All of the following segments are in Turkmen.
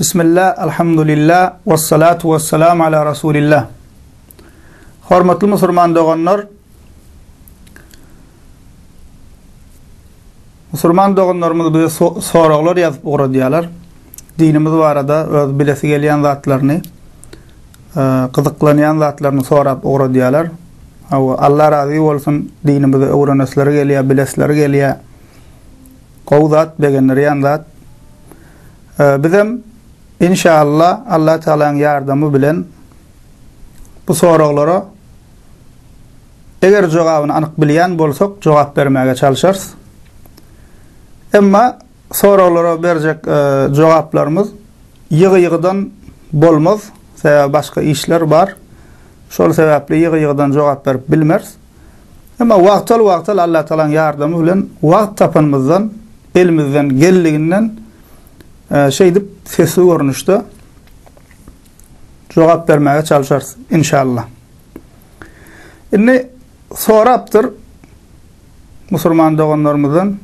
Bismillah, alhamdulillah, vessalatu vesselamu ala Rasulillah. Hormatly musulman doganlar, musulman bize soraglar yazıp uğradıyalar. Dinimiz barada öz bilesi gelýän zatlaryny, gyzyklanýan zatlaryny sorap uğradıyalar. Allah razı bolsun, dinimizi öwrenesleri gelýär, bilesleri gelýär. Gowzat begenleri zat. Bizim inşallah Allah Teala'nın yardımı bilen bu soraglara eger jogabyny anyk bilýän bolsak jogap bermäge çalışarys. Emma soraglara berjek jogaplarymız ýygy-ýygydan bolmaz. Sebäbi başga işler bar. Şol sebäpli ýygy-ýygydan jogap berip bilmers. Emma wagtal Allah Teala'nın yardımı bilen wagt tapanmyzdan, elimizden gelliginden şeydip sesi görünüşde jogap bermäge çalışarys inşallah. Indi sorapdyr musulman doganlarymyzdan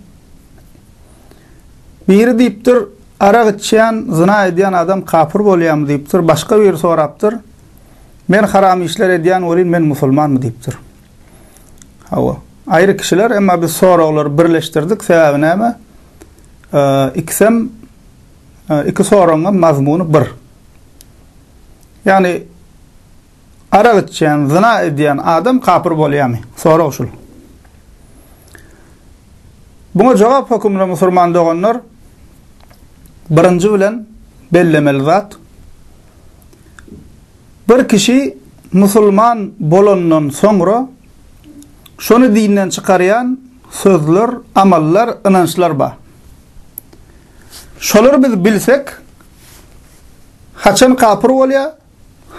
biri diýipdir, arak içýän, zina edýän adam kafir bolýarmy diýipdir. Başga biri sorapdyr, men haram işler edýän bolyn, men musulmanmy diýipdir. Hawa, aýry kişiler, emma biz soraglary birleşdirdik. Sebäbi näme? İki soragyň mazmuny bir. Yani arak içýän, zina edýän adam kafir bolýarmy? Sorag şol. Buna jogap hökümle musulman doganlar birinci bilen bellemeli zat. Bir kişi musulman bolandan soňra şonu dinden çykarýan sözler, amallar, inançlar bar. Şolary biz bilsek, haçan kafir bolýar,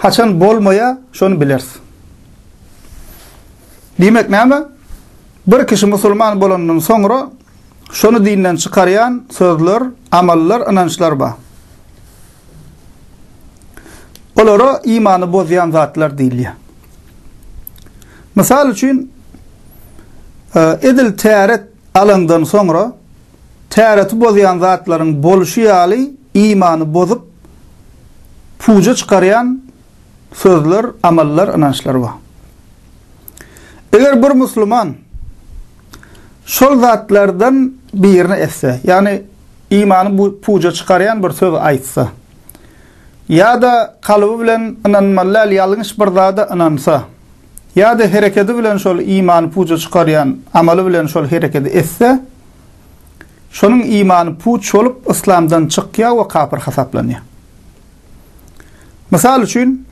haçan bolmaýar, şonu bileriz. Demek näme? Bir kişi musulman bolandan soňra şonu dinden çykarýan sözler, amallar, inançlar bar. Olara imany bozýan zatlar diýilýär. Misal üçin edil täret alyndan soňra täret bozýan zatlaryň boluşy ýaly imany bozup puja çykarýan sözler, amallar, inançlar bar. Eger bir musulman şol zatlardan birini etse, yani imany bu puja çykarýan bir söz aýtsa, ya da kalby bilen inanmalar ýalňyş bir zada inansa, ya da hereketi bilen şol imany puja çykarýan, amaly bilen şol hereketi etse, şonun imany puç olup İslamdan çykýar we kafir hasaplanýar. Misal üçin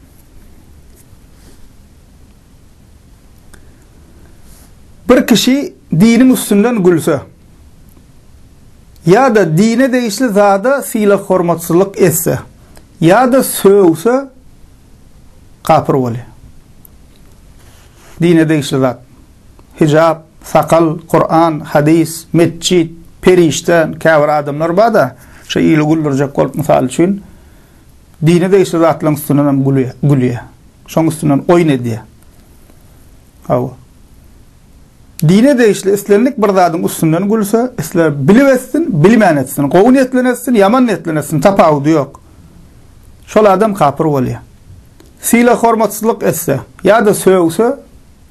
bir kişi dinin üstünden gülse, ya da dine değişli zada sila hormatçılık etse, ya da sövse kafir bolýar. Dine değişli zat, hicab, sakal, Kur'an, hadis, mescid, perişten, kafir adamlar bada şey ili güldürecek bolup misal üçin dine değişli zatlaryň üstünden gülýär. Şoň üstünden oýun edýär. Hawa. Dine değişli islenlik bir zadyň üstünden gülse, isler bilip etsin, bilmän etsin, gowy niyetlenetsin, yaman niyetlenetsin, tapawudy ýok. Şol adam kafir bolýar. Sila hormatçylyk etse, ya da sövse,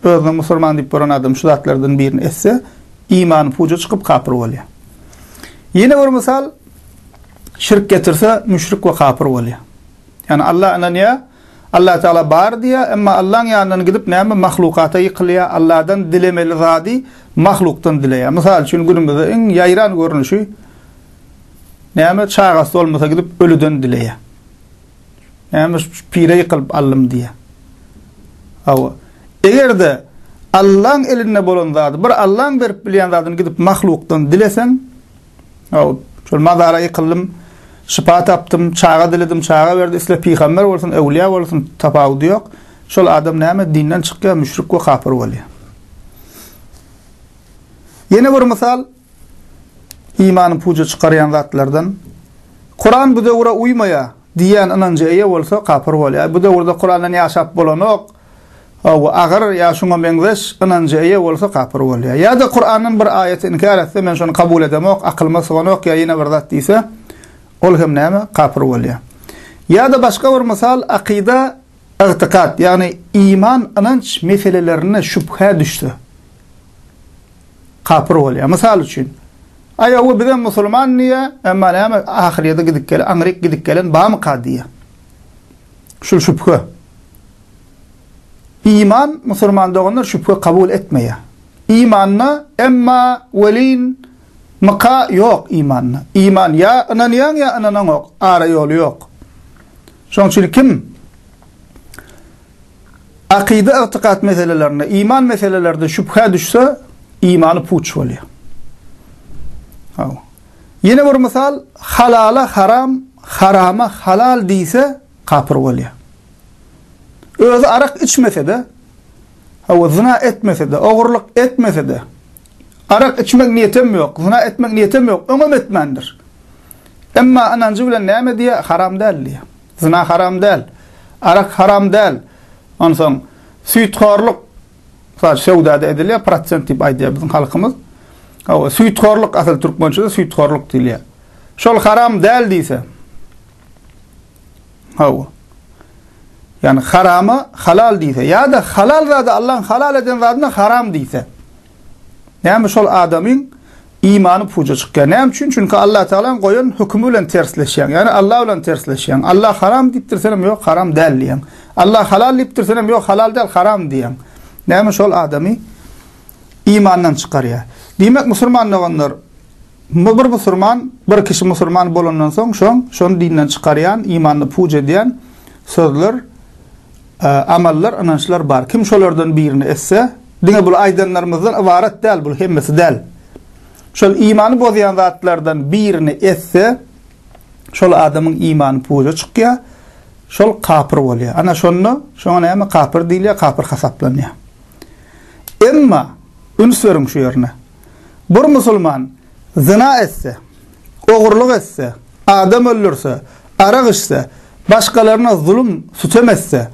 özüne musulman diýip boran adam şu zatlardan birini etse, imany puja çykyp kafir bolýar. Yine bir misal, şirk getirse, müşrik we kafir bolýar. Yani Allah inanýar, Allah Teala bar diýär, emma Allah'ın ýanyndan gidip näme mahlukata ýykylýar, Allah'dan dilemeli zady mahlukdan dileýär. Misal üçin günümizde en ýaýran görnüşi näme çagasy bolmasa gidip ölüden dileýär. Näme pire ýykylyp allym diýär. Hawa. Egerde Allah'ın elinde bolan zady, bir Allah'ın berip bilýän zadyny gidip mahlukdan dilesen, şol mazara ýykylym, şifa tapdym, çaga diledim, çaga berdi, isle peygamber bolsun, ewliya bolsun, tapawudy ýok. Şol adam näme dinden çykýar, müşrik we kafir bolýar. Yine bir misal, imany puja çykarýan zatlardan, Kur'an bu döwre uymaýar diýen inanjy eýe bolsa kafir bolýar. Bu döwrde Kur'andan ýaşap bolanok, we agar ýaşuňa meňzeş inanjy eýe bolsa kafir bolýar. Ya da Kur'anyň bir aýaty inkar etse, men şonu kabul edemok, aklyma syganok ýa ýene bir zat diýse, ol hem näme kafir bolýar. Ya da başga bir misal akida, i'tiqad, yani iman, inanç meselelerine şüphe düştü. Kafir bolýar. Misal üçin, ayağı bilen musulman niýe, emma näme ahirede gidip gelen, Amerik gidip gelen bam kadiye. Şul şüphe. İman musulman doganlar şüphe kabul etmeye. İmanna emma velin maka yok imanna. İman ya inanyan ya inanan yok. Ara yolu yok. Şoň üçin kim akide, i'tiqad meselelerine, iman meselelerinde şüphe düşse imanı puç bolýar. Yine bir misal, halala haram, harama halal diýse kafir bolýar. Özü arak içmese de, zina etmese de, ogurluk etmese de, arak içmek niyetim yok, zina etmek niyetim yok, öňem etmendir. Emma inancı bilen näme diýe? Haram däl diýe. Zina haram däl, arak haram däl. Ondan süýtgorluk sowdada edilýär, prosent diýip aýdýar biziň halkymyz. Süýtgorluk asal türkmençede süýtgorluk diýilýär. Şol haram däl diýse. Yani harama halal diýse, ya da halal zady Allah'ın halal eden zadyna haram diýse. Näme şol adamyň imany puja çykýar. Näme üçin? Çünki Allah Taala goýan hükmü bilen tersleşýän. Yani Allah bilen tersleşýän. Allah haram diýipdirsenem ýok, haram däl diýen. Allah halal diýipdirsenem ýok, halal däl, haram diýen. Näme şol adamy imandan çykarýar. Demek musulman olanlar, bir musulman, bir kişi musulman bolandan soň şonu dinden çykarýan, imanyny puja edýän sözler, amallar, inançlar bar. Kim şolardan birini etse, diňe bu aýdanlarymyzdan ibaret däl, bu hemmesi däl. Şol imany bozýan zatlardan birini etse, şol adamyň imany puja çykýar, şol kafir bolýar. Ana şonu, şoňa näme kafir diýilýär, kafir hasaplanýar. Emma ünsürüm şu ýerine. Bir musulman zina etse, ogurluk etse, adam öldürse, arak içse, başkalarına zulüm sütemezse,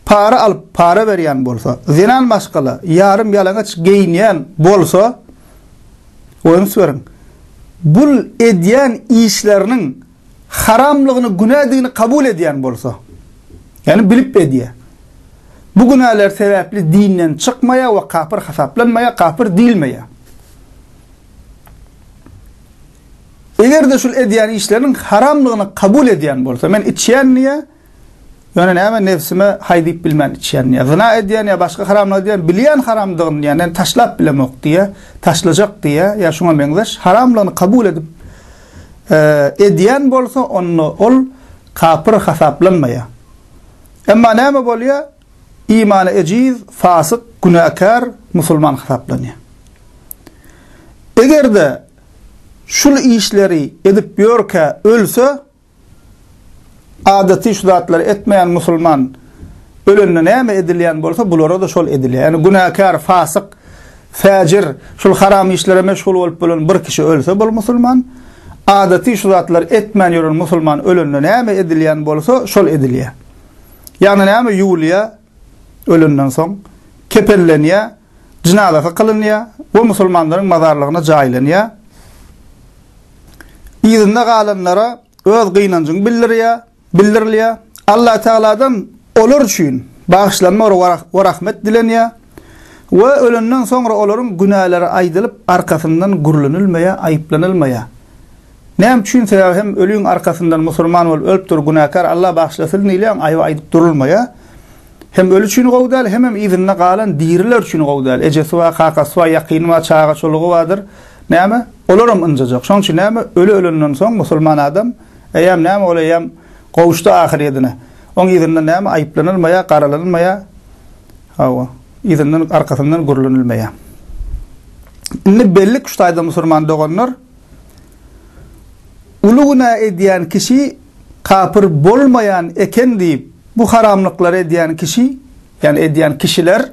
para alıp para berýän bolsa, zinan başkala, yarım yalanaç giyinýän bolsa, onu söýerim. Bul edýän işleriniň haramlygyny, günädigini kabul edýän bolsa, yani bilip edýär. Bu günahlar sebäpli dinden çykmaýa we kafir hasaplanmaýa, kafir diýilmeýä. Eger de şol edýän işleriň haramlygyny kabul edýän bolsa, men içýän niýe? Yani näme nefsime haýdyp bilmän içýän niýe? Zina edýän ya başga haramlyk edýän, bilýän haramdygyny, yani taşlap bilemek diýe, taşlajak diýe, ya şoňa meňzeş haramlygyny kabul edip edýän bolsa, ol kafir hasaplanmaýa. Emma näme bolýar? İmanı eciz, fasık, günahkar, musulman hasaplanýar. Eger de şul işleri edip ýörkä ölse, adaty şu zatlar etmeýän musulman ölünne näme edilýän bolsa, bulara da şol edilýär. Yani günahkar, fasık, fajir, şul haram işlere meşgul bolup bolan bir kişi ölse, bol musulman, adaty şu zatlar etmeýän ýören musulman ölünne näme edilýän bolsa, şol edilýär. Yani näme ýulýar? Ölünden soň kepellenýär, jinazasy kılınýar, bu musulmanlaryň mazarlygyna jaýlanýar. Ýerinde galanlara öz gynanjyny bildirilýär. Allah Taala'dan olar üçin bağışlanma we rahmet dilenýär. We ölünden soňra olaryň günahlary aýdylyp, arkasyndan gurlanylmaýa, aýyplanylmaýa. Näme üçin? Sebäbi hem ölüň arkasyndan musulman bolup ölüp dur günahkar Allah bağışlasyn diýilýär, aýyp durulmaýa. Hem ölü üçin gowdal, hem izinne galan diriler üçin gowdal. Ejesi we kakasy we ýakyny we çaga çolugy wadyr. Näme? Olaram injajak. Şoň üçin näme? Ölü ölünden soň musulman adam, eýem näme olaýam gowuşdy ahiretine. Oň izinden näme? Aýyplanylmaýa, garalanylmaýa. Hawa, izinden arkasyndan gurlanylmaýa. Indi belli kuştaýda musulman doganlar uluguna edýän kişi kafir bolmaýan eken diýip bu haramlıkları edýän kişi, yani edýän kişiler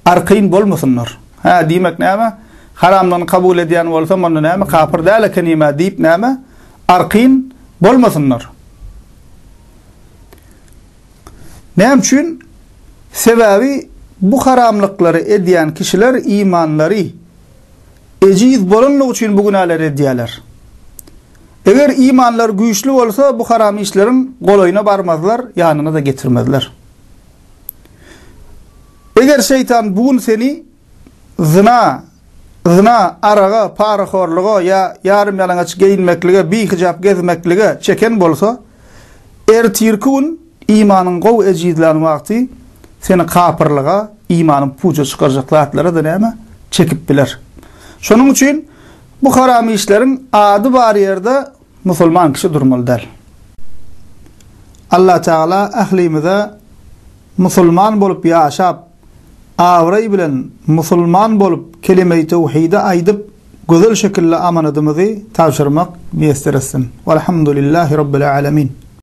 arkyn bolmasynlar. Ha, diýmek näme? Haramlygyny kabul edýän bolsa, onda näme? Kafir däl eken näme diýip näme? Arkyn bolmasynlar. Näme üçin? Sebäbi bu haramlıkları edýän kişiler imanlary eciz bolanlyk üçin bu günahları edýärler. Eger imanlar güýçli bolsa bu haram işlerin golayına barmazlar, yanına da getirmezler. Eger şeytan bugün seni zina, araga, paraxorluğa ya yarım yalangach giyinmeklige, bihijab gezmeklige çeken bolsa, ertirkün imanın gow ejizlan wagty seni kapırlığa, imanın puça çıkaracak zatlara da näme çekip biler. Şonuň üçin bu haram işlerin adı bar yerde musulman kişi durmalıdır. Allah Teala ahlimize musulman bolup yaşap, avray bilen musulman bolup kelime-i tevhide aýdyp gözel şekilde amanadymyzy taşyrmak meýster etsin. Velhamdülillahi rabbil alamin.